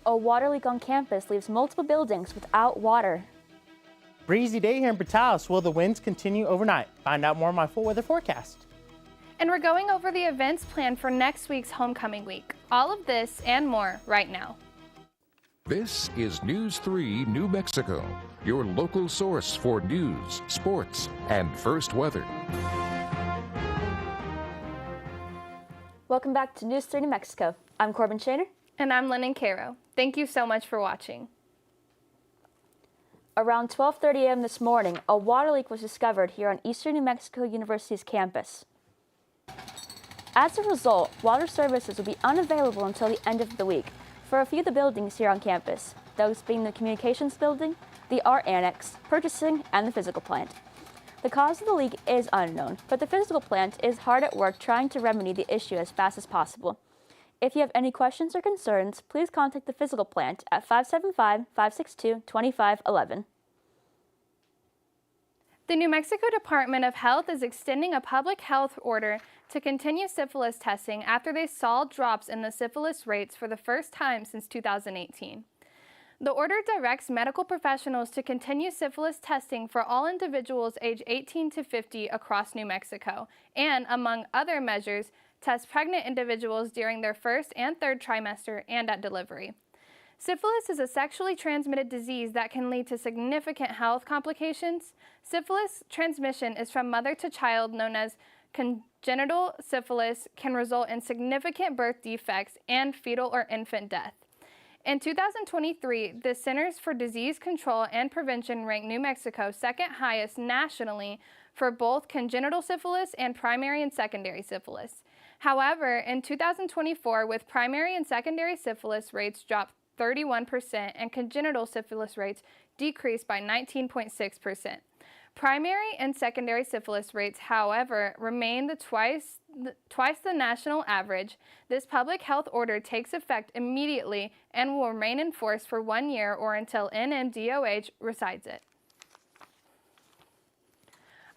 A water leak on campus leaves multiple buildings without water. Breezy day here in Portales. Will the winds continue overnight? Find out more on my full weather forecast. And we're going over the events planned for next week's homecoming week. All of this and more right now. This is News 3 New Mexico, your local source for news, sports, and first weather. Welcome back to News 3 New Mexico. I'm Corbin Shaner. And I'm Lennon Caro. Thank you so much for watching. Around 12:30 a.m. this morning, a water leak was discovered here on Eastern New Mexico University's campus. As a result, water services will be unavailable until the end of the week for a few of the buildings here on campus, those being the Communications Building, the Art Annex, Purchasing, and the Physical Plant. The cause of the leak is unknown, but the Physical Plant is hard at work trying to remedy the issue as fast as possible. If you have any questions or concerns, please contact the Physical Plant at 575-562-2511. The New Mexico Department of Health is extending a public health order to continue syphilis testing after they saw drops in the syphilis rates for the first time since 2018. The order directs medical professionals to continue syphilis testing for all individuals aged 18 to 50 across New Mexico and, among other measures, test pregnant individuals during their first and third trimester and at delivery. Syphilis is a sexually transmitted disease that can lead to significant health complications. Syphilis transmission is from mother to child, known as congenital syphilis, can result in significant birth defects and fetal or infant death. In 2023, the Centers for Disease Control and Prevention ranked New Mexico second highest nationally for both congenital syphilis and primary and secondary syphilis. However, in 2024, with primary and secondary syphilis rates dropped 31% and congenital syphilis rates decreased by 19.6%. Primary and secondary syphilis rates, however, remain twice the national average. This public health order takes effect immediately and will remain in force for 1 year or until NMDOH recites it.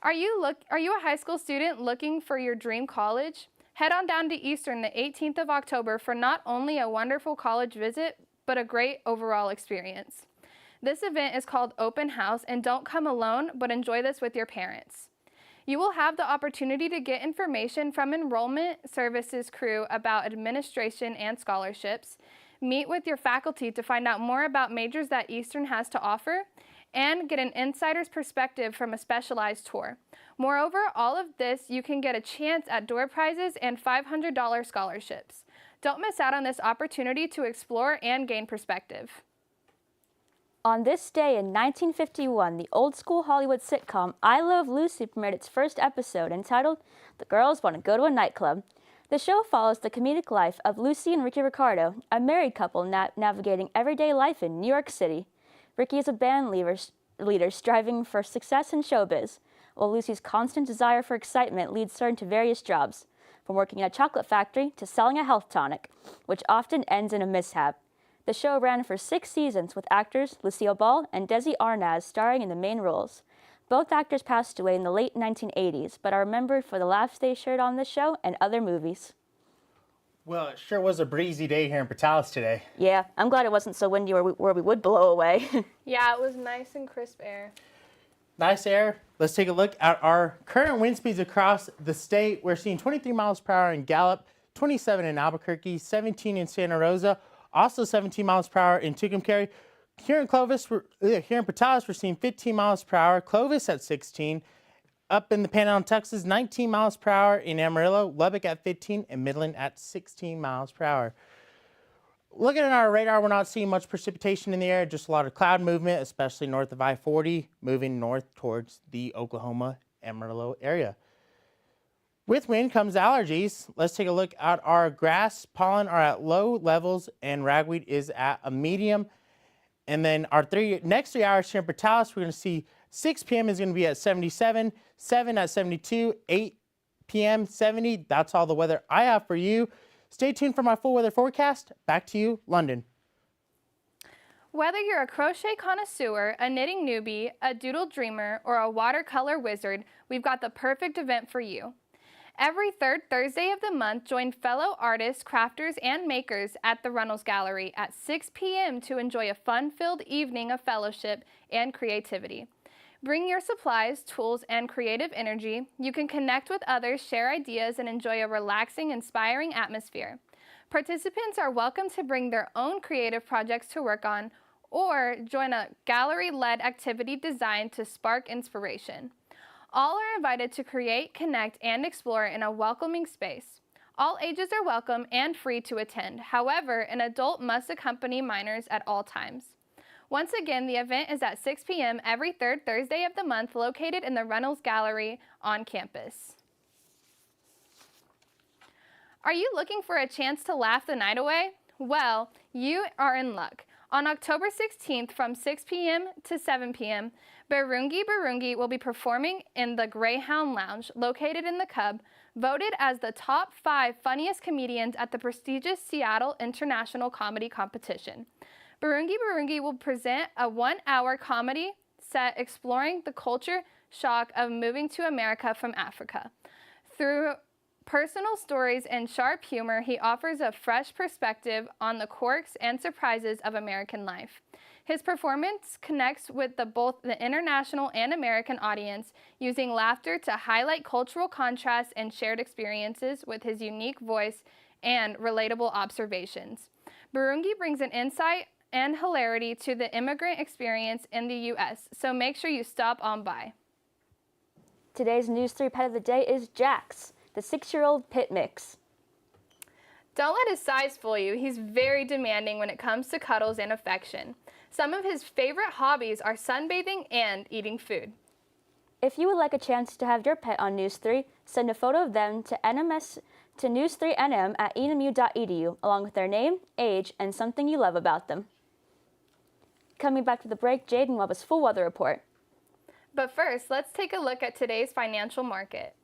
Are you a high school student looking for your dream college? Head on down to Eastern the 18th of October for not only a wonderful college visit, but a great overall experience. This event is called Open House, and don't come alone, but enjoy this with your parents. You will have the opportunity to get information from enrollment services crew about administration and scholarships, meet with your faculty to find out more about majors that Eastern has to offer, and get an insider's perspective from a specialized tour. Moreover, all of this you can get a chance at door prizes and $500 scholarships. Don't miss out on this opportunity to explore and gain perspective. On this day in 1951, the old-school Hollywood sitcom I Love Lucy premiered its first episode entitled The Girls Want to Go to a Nightclub. The show follows the comedic life of Lucy and Ricky Ricardo, a married couple navigating everyday life in New York City. Ricky is a band leader striving for success in showbiz, while Lucy's constant desire for excitement leads her into various jobs, from working in a chocolate factory to selling a health tonic, which often ends in a mishap. The show ran for 6 seasons with actors Lucille Ball and Desi Arnaz starring in the main roles. Both actors passed away in the late 1980s, but are remembered for the laughs they shared on the show and other movies. Well, it sure was a breezy day here in Portales today. Yeah, I'm glad it wasn't so windy where we would blow away. Yeah, it was nice and crisp air. Nice air. Let's take a look at our current wind speeds across the state. We're seeing 23 miles per hour in Gallup, 27 in Albuquerque, 17 in Santa Rosa, also 17 miles per hour in Tucumcari. Here in Portales, we're seeing 15 miles per hour. Clovis at 16. Up in the Panhandle, Texas, 19 miles per hour in Amarillo, Lubbock at 15, and Midland at 16 miles per hour. Looking at our radar, we're not seeing much precipitation in the air, just a lot of cloud movement, especially north of I-40, moving north towards the Oklahoma Amarillo area. With wind comes allergies. Let's take a look at our grass. Pollen are at low levels, and ragweed is at a medium. And then our next 3 hours here in Portales, we're going to see 6 p.m. is going to be at 77, 7 at 72, 8 p.m. 70. That's all the weather I have for you. Stay tuned for my full weather forecast. Back to you, London. Whether you're a crochet connoisseur, a knitting newbie, a doodle dreamer, or a watercolor wizard, we've got the perfect event for you. Every third Thursday of the month, join fellow artists, crafters, and makers at the Runnels Gallery at 6 p.m. to enjoy a fun-filled evening of fellowship and creativity. Bring your supplies, tools, and creative energy. You can connect with others, share ideas, and enjoy a relaxing, inspiring atmosphere. Participants are welcome to bring their own creative projects to work on or join a gallery-led activity designed to spark inspiration. All are invited to create, connect, and explore in a welcoming space. All ages are welcome and free to attend. However, an adult must accompany minors at all times. Once again, the event is at 6 p.m. every third Thursday of the month, located in the Runnels Gallery on campus. Are you looking for a chance to laugh the night away? Well, you are in luck. On October 16th from 6 p.m. to 7 p.m., Barungi will be performing in the Greyhound Lounge, located in the Cub, voted as the top 5 funniest comedians at the prestigious Seattle International Comedy Competition. Barungi will present a 1-hour comedy set exploring the culture shock of moving to America from Africa. Through personal stories and sharp humor, he offers a fresh perspective on the quirks and surprises of American life. His performance connects with both the international and American audience, using laughter to highlight cultural contrasts and shared experiences with his unique voice and relatable observations. Barungi brings an insight and hilarity to the immigrant experience in the U.S., so make sure you stop on by. Today's News 3 pet of the day is Jax, the 6-year-old pit mix. Don't let his size fool you. He's very demanding when it comes to cuddles and affection. Some of his favorite hobbies are sunbathing and eating food. If you would like a chance to have your pet on News 3, send a photo of them to news3nm@kenw.edu, along with their name, age, and something you love about them. Coming back to the break, Jaden will have his full weather report. But first, let's take a look at today's financial market.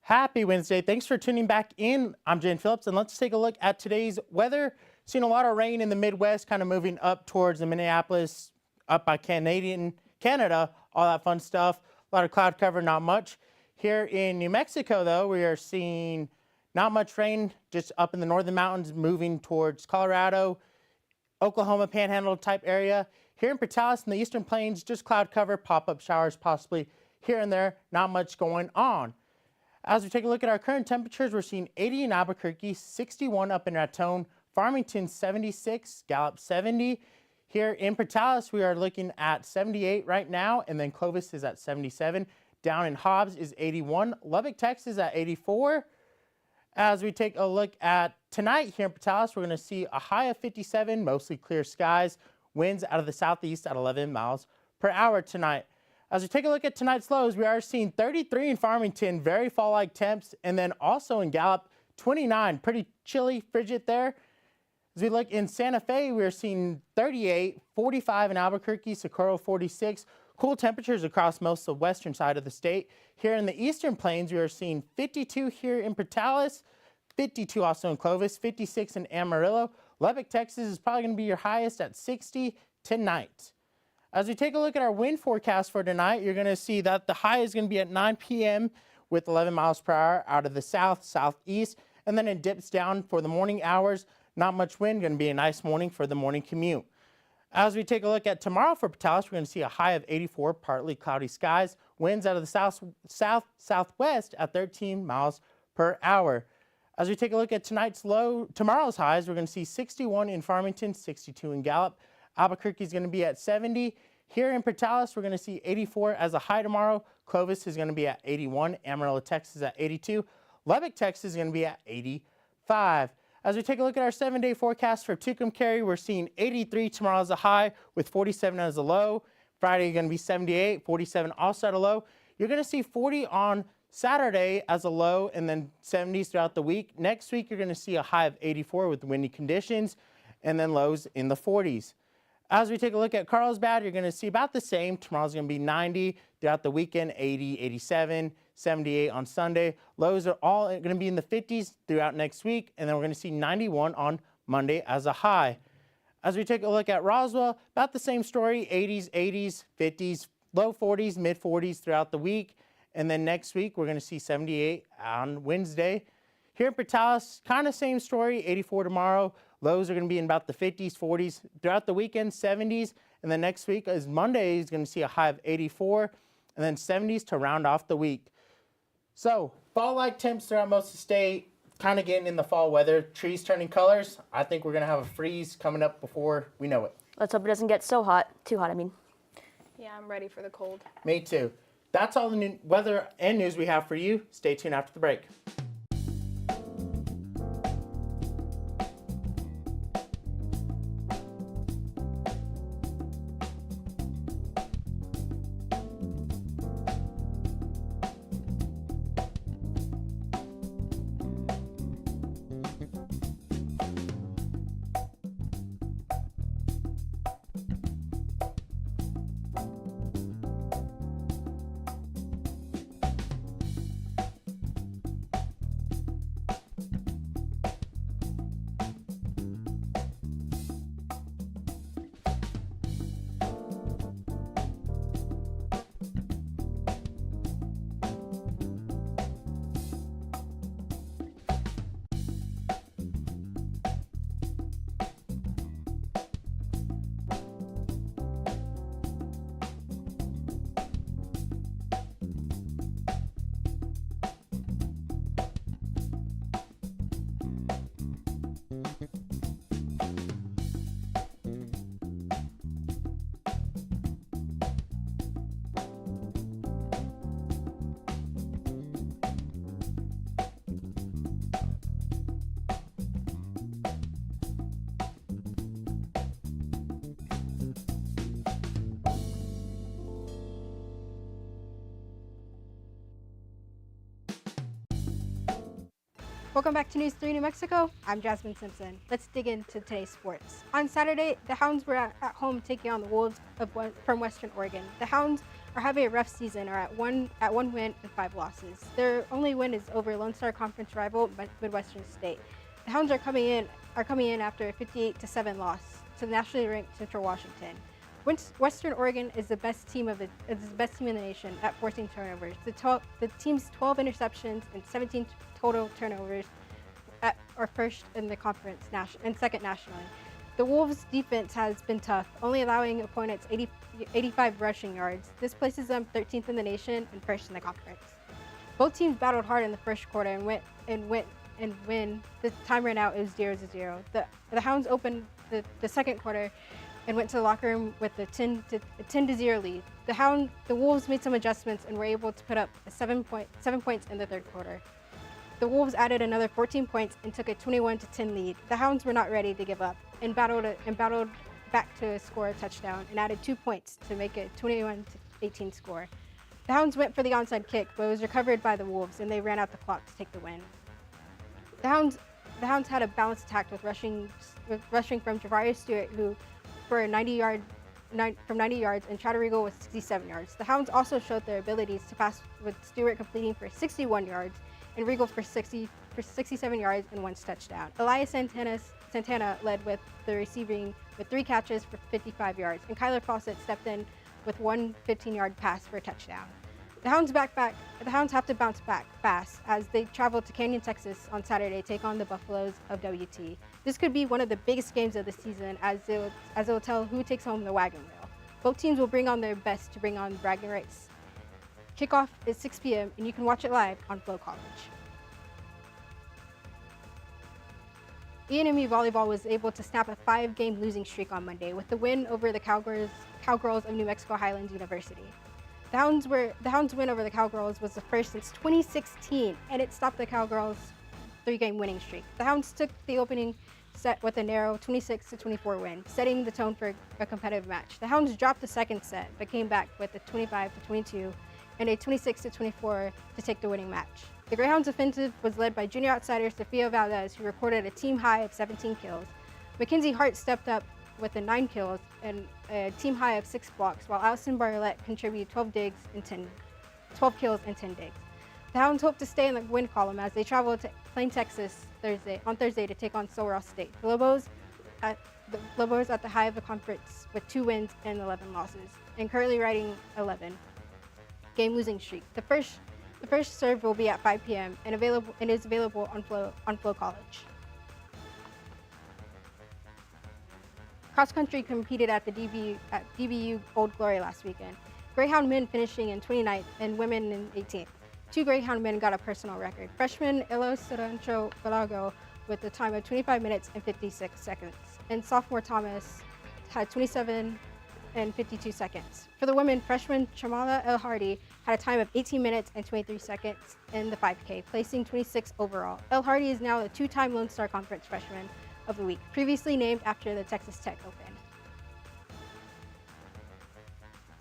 Happy Wednesday. Thanks for tuning back in. I'm Jen Phillips, and let's take a look at today's weather. Seeing a lot of rain in the Midwest, kind of moving up towards the Minneapolis, up by Canada, all that fun stuff. A lot of cloud cover, not much. Here in New Mexico, though, we are seeing not much rain, just up in the northern mountains, moving towards Colorado, Oklahoma Panhandle type area. Here in Portales in the Eastern Plains, just cloud cover, pop-up showers possibly here and there, not much going on. As we take a look at our current temperatures, we're seeing 80 in Albuquerque, 61 up in Raton, Farmington 76, Gallup 70. Here in Portales, we are looking at 78 right now, and then Clovis is at 77. Down in Hobbs is 81. Lubbock, Texas at 84. As we take a look at tonight here in Portales, we're going to see a high of 57, mostly clear skies. Winds out of the southeast at 11 miles per hour tonight. As we take a look at tonight's lows, we are seeing 33 in Farmington, very fall-like temps, and then also in Gallup, 29, pretty chilly, frigid there. As we look in Santa Fe, we're seeing 38, 45 in Albuquerque, Socorro 46. Cool temperatures across most of the western side of the state. Here in the eastern plains, we are seeing 52 here in Portales, 52 also in Clovis, 56 in Amarillo. Lubbock, Texas is probably going to be your highest at 60 tonight. As we take a look at our wind forecast for tonight, you're going to see that the high is going to be at 9 p.m. with 11 miles per hour out of the south, southeast, and then it dips down for the morning hours. Not much wind, going to be a nice morning for the morning commute. As we take a look at tomorrow for Portales, we're going to see a high of 84, partly cloudy skies, winds out of the southwest at 13 miles per hour. As we take a look at tomorrow's highs, we're going to see 61 in Farmington, 62 in Gallup. Albuquerque is going to be at 70. Here in Portales, we're going to see 84 as a high tomorrow. Clovis is going to be at 81. Amarillo, Texas at 82. Lubbock, Texas is going to be at 85. As we take a look at our 7-day forecast for Tucumcari, we're seeing 83 tomorrow as a high with 47 as a low. Friday, you're going to be 78, 47 also at a low. You're going to see 40 on Saturday as a low and then 70s throughout the week. Next week, you're going to see a high of 84 with windy conditions and then lows in the 40s. As we take a look at Carlsbad, you're going to see about the same. Tomorrow's going to be 90 throughout the weekend, 80, 87, 78 on Sunday. Lows are all going to be in the 50s throughout next week, and then we're going to see 91 on Monday as a high. As we take a look at Roswell, about the same story, 80s, 80s, 50s, low 40s, mid 40s throughout the week. And then next week, we're going to see 78 on Wednesday. Here in Portales, kind of same story, 84 tomorrow. Lows are going to be in about the 50s, 40s. Throughout the weekend, 70s. And then next week, as Monday, is going to see a high of 84. And then 70s to round off the week. So, fall-like temps throughout most of the state. Kind of getting in the fall weather. Trees turning colors. I think we're going to have a freeze coming up before we know it. Let's hope it doesn't get so hot. Too hot, I mean. Yeah, I'm ready for the cold. Me too. That's all the new weather and news we have for you. Stay tuned after the break. Welcome back to News 3 New Mexico. I'm Jasmine Simpson. Let's dig into today's sports. On Saturday, the Hounds were at home taking on the Wolves from Western Oregon. The Hounds are having a rough season, are at one win and 5 losses. Their only win is over Lone Star Conference rival Midwestern State. The Hounds are coming in after a 58-7 loss to the nationally ranked Central Washington. Western Oregon is the best team in the nation at forcing turnovers. The team's 12 interceptions and 17 total turnovers are first in the conference and second nationally. The Wolves' defense has been tough, only allowing opponents 85 rushing yards. This places them 13th in the nation and first in the conference. Both teams battled hard in the first quarter and when the time ran out, it was 0-0. The Hounds opened the second quarter and went to the locker room with a 10-0 lead. The Wolves made some adjustments and were able to put up 7 points in the third quarter. The Wolves added another 14 points and took a 21-10 lead. The Hounds were not ready to give up and battled back to score a touchdown and added 2 points to make it 21-18 score. The Hounds went for the onside kick, but it was recovered by the Wolves and they ran out the clock to take the win. The the Hounds had a balanced attack with rushing from Javarius Stewart, who for 90 yards, and Chad Regal with 67 yards. The Hounds also showed their abilities to pass, with Stewart completing for 61 yards and Regal for 67 yards and 1 touchdown. Elias Santana led with the receiving with 3 catches for 55 yards, and Kyler Fawcett stepped in with 1 15-yard pass for a touchdown. The Hounds have to bounce back fast as they travel to Canyon, Texas on Saturday to take on the Buffaloes of WT. This could be one of the biggest games of the season as it will tell who takes home the wagon wheel. Both teams will bring on their best to bring on bragging rights. Kickoff is 6 p.m. and you can watch it live on Flow College. ENMU Volleyball was able to snap a 5-game losing streak on Monday with the win over the Cowgirls of New Mexico Highlands University. The Hounds' win over the Cowgirls was the first since 2016, and it stopped the Cowgirls' 3-game winning streak. The Hounds took the opening set with a narrow 26-24 win, setting the tone for a competitive match. The Hounds dropped the second set, but came back with a 25-22 and a 26-24 to take the winning match. The Greyhounds' offensive was led by junior outsider Sofia Valdez, who recorded a team high of 17 kills. Mackenzie Hart stepped up with 9 kills and a team high of 6 blocks, while Allison Barlett contributed 12 kills and 10 digs. The Hounds hope to stay in the win column as they travel to Plain, Texas on Thursday to take on Sul-Ross State. The Lobos at the high of the conference with 2 wins and 11 losses, and currently riding 11-game losing streak. The first serve will be at 5 p.m. and is available on Flow College. Cross country competed at the DBU Old Glory last weekend. Greyhound men finishing in 29th and women in 18th. 2 Greyhound men got a personal record. Freshman Elo Sarancho Balago with a time of 25 minutes and 56 seconds, and sophomore Thomas had 27 and 52 seconds. For the women, freshman Chamala El Hardy had a time of 18 minutes and 23 seconds in the 5K, placing 26th overall. El Hardy is now the 2-time Lone Star Conference Freshman of the Week, previously named after the Texas Tech Open.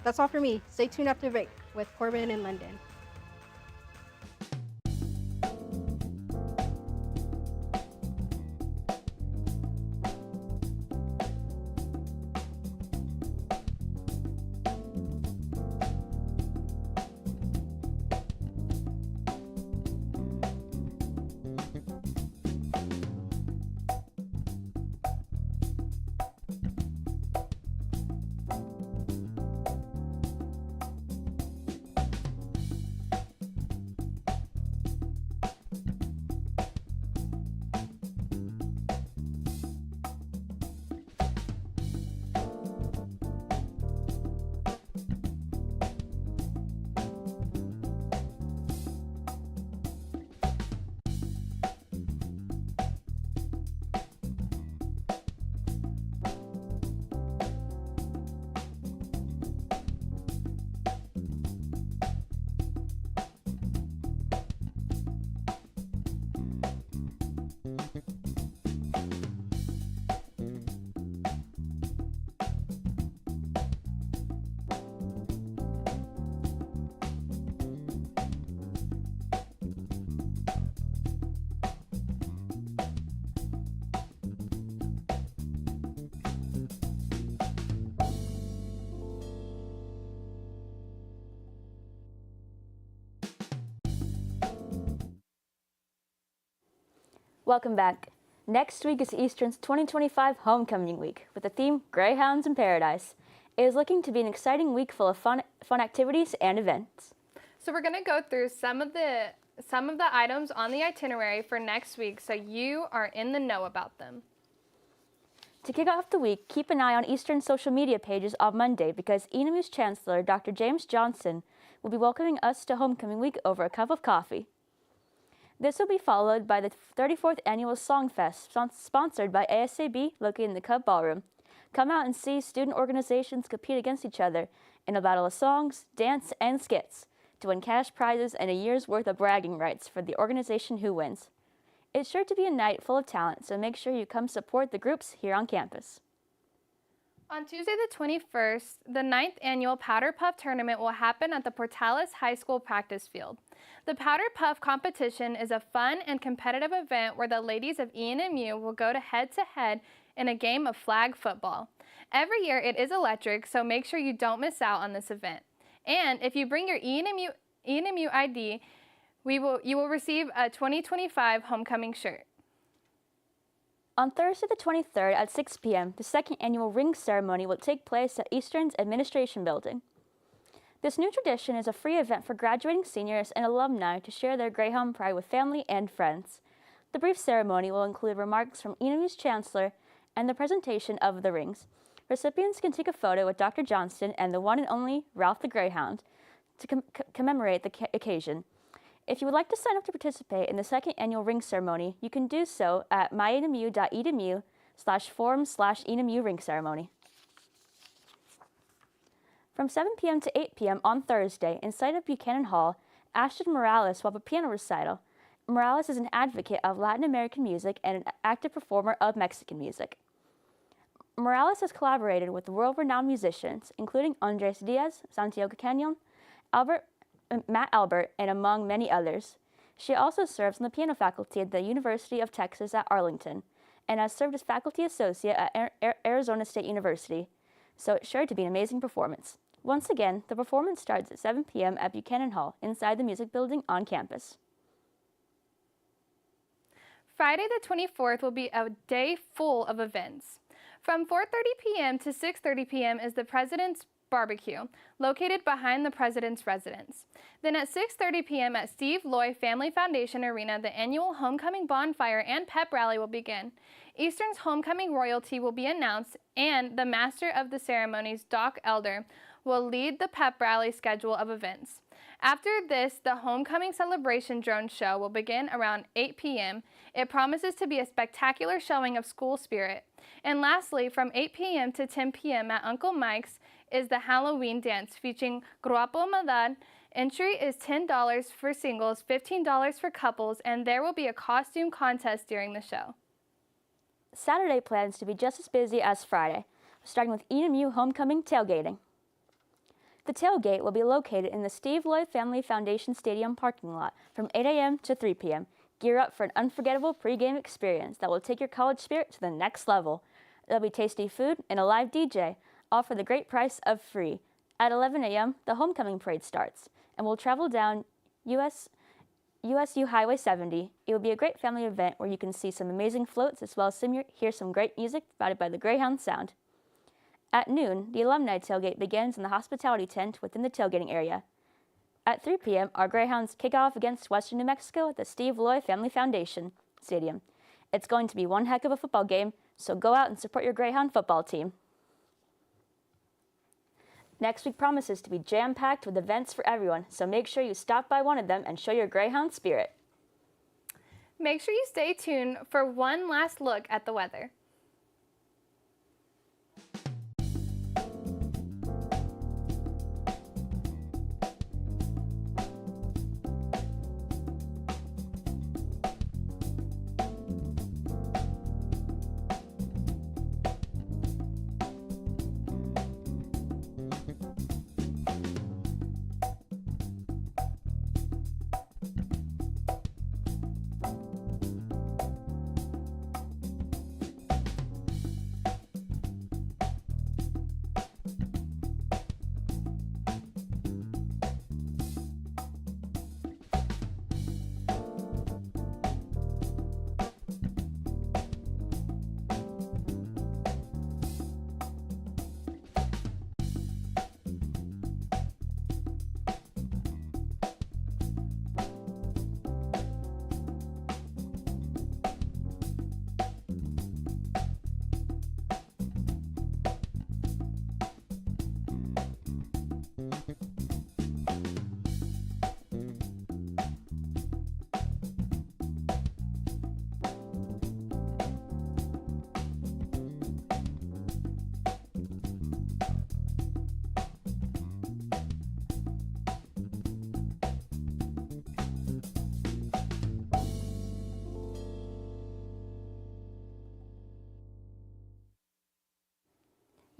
That's all for me. Stay tuned after the break with Corbin and London. Welcome back. Next week is Eastern's 2025 Homecoming Week with the theme Greyhounds in Paradise. It is looking to be an exciting week full of fun activities and events. So we're going to go through some of the items on the itinerary for next week so you are in the know about them. To kick off the week, keep an eye on Eastern social media pages on Monday because ENMU's Chancellor, Dr. James Johnson, will be welcoming us to Homecoming Week over a cup of coffee. This will be followed by the 34th Annual Songfest, sponsored by ASAB, located in the Cub Ballroom. Come out and see student organizations compete against each other in a battle of songs, dance, and skits to win cash prizes and a year's worth of bragging rights for the organization who wins. It's sure to be a night full of talent, so make sure you come support the groups here on campus. On Tuesday the 21st, the 9th annual Powder Puff Tournament will happen at the Portales High School practice field. The Powder Puff competition is a fun and competitive event where the ladies of ENMU will go head-to-head in a game of flag football. Every year it is electric, so make sure you don't miss out on this event. And if you bring your ENMU ID, you will receive a 2025 homecoming shirt. On Thursday the 23rd at 6 p.m., the second annual ring ceremony will take place at Eastern's Administration Building. This new tradition is a free event for graduating seniors and alumni to share their Greyhound pride with family and friends. The brief ceremony will include remarks from ENMU's chancellor and the presentation of the rings. Recipients can take a photo with Dr. Johnston and the one and only Ralph the Greyhound to commemorate the occasion. If you would like to sign up to participate in the second annual ring ceremony, you can do so at mynmu.edu/forum/ENMU ring ceremony. From 7 p.m. to 8 p.m. on Thursday, inside of Buchanan Hall, Ashton Morales will have a piano recital. Morales is an advocate of Latin American music and an active performer of Mexican music. Morales has collaborated with world-renowned musicians, including Andres Diaz, Santiago Canyon, Matt Albert, and among many others. She also serves on the piano faculty at the University of Texas at Arlington and has served as faculty associate at Arizona State University, so it's sure to be an amazing performance. Once again, the performance starts at 7 p.m. at Buchanan Hall inside the music building on campus. Friday the 24th will be a day full of events. From 4:30 p.m. to 6:30 p.m. is the President's Barbecue, located behind the President's residence. Then at 6:30 p.m. at Steve Loy Family Foundation Arena, the annual Homecoming Bonfire and Pep Rally will begin. Eastern's homecoming royalty will be announced, and the Master of the Ceremonies, Doc Elder, will lead the Pep Rally schedule of events. After this, the Homecoming Celebration drone show will begin around 8 p.m. It promises to be a spectacular showing of school spirit. And lastly, from 8 p.m. to 10 p.m. at Uncle Mike's is the Halloween dance featuring Guapo Madad. Entry is $10 for singles, $15 for couples, and there will be a costume contest during the show. Saturday plans to be just as busy as Friday, starting with ENMU homecoming tailgating. The tailgate will be located in the Steve Loy Family Foundation Stadium parking lot from 8 a.m. to 3 p.m. Gear up for an unforgettable pregame experience that will take your college spirit to the next level. There'll be tasty food and a live DJ, all for the great price of free. At 11 a.m., the homecoming parade starts, and we'll travel down USU Highway 70. It will be a great family event where you can see some amazing floats as well as hear some great music provided by the Greyhound Sound. At noon, the alumni tailgate begins in the hospitality tent within the tailgating area. At 3 p.m., our Greyhounds kick off against Western New Mexico at the Steve Loy Family Foundation Stadium. It's going to be one heck of a football game, so go out and support your Greyhound football team. Next week promises to be jam-packed with events for everyone, so make sure you stop by one of them and show your Greyhound spirit. Make sure you stay tuned for one last look at the weather.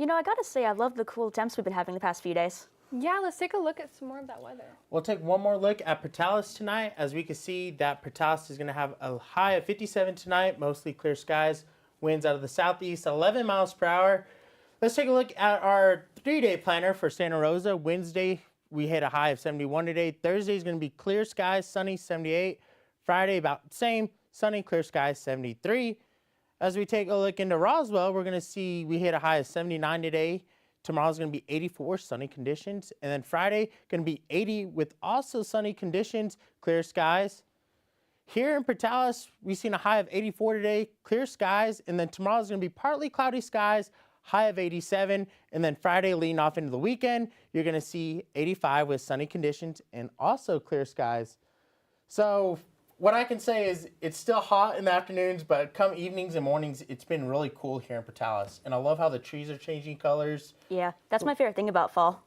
You know, I gotta say, I love the cool temps we've been having the past few days. Yeah, let's take a look at some more of that weather. We'll take one more look at Portales tonight. As we can see, that Portales is going to have a high of 57 tonight, mostly clear skies, winds out of the southeast, 11 miles per hour. Let's take a look at our 3-day planner for Santa Rosa. Wednesday, we hit a high of 71 today. Thursday is going to be clear skies, sunny, 78. Friday, about the same, sunny, clear skies, 73. As we take a look into Roswell, we're going to see we hit a high of 79 today. Tomorrow's going to be 84, sunny conditions. And then Friday, going to be 80 with also sunny conditions, clear skies. Here in Portales, we've seen a high of 84 today, clear skies. And then tomorrow's going to be partly cloudy skies, high of 87. And then Friday, leading off into the weekend, you're going to see 85 with sunny conditions and also clear skies. So what I can say is it's still hot in the afternoons, but come evenings and mornings, it's been really cool here in Portales. And I love how the trees are changing colors. Yeah, that's my favorite thing about fall.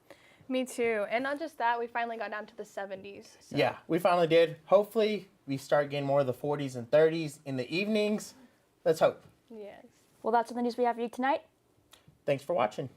Me too. And not just that, we finally got down to the 70s. So. Yeah, we finally did. Hopefully, we start getting more of the 40s and 30s in the evenings. Let's hope. Yes. Well, that's all the news we have for you tonight. Thanks for watching.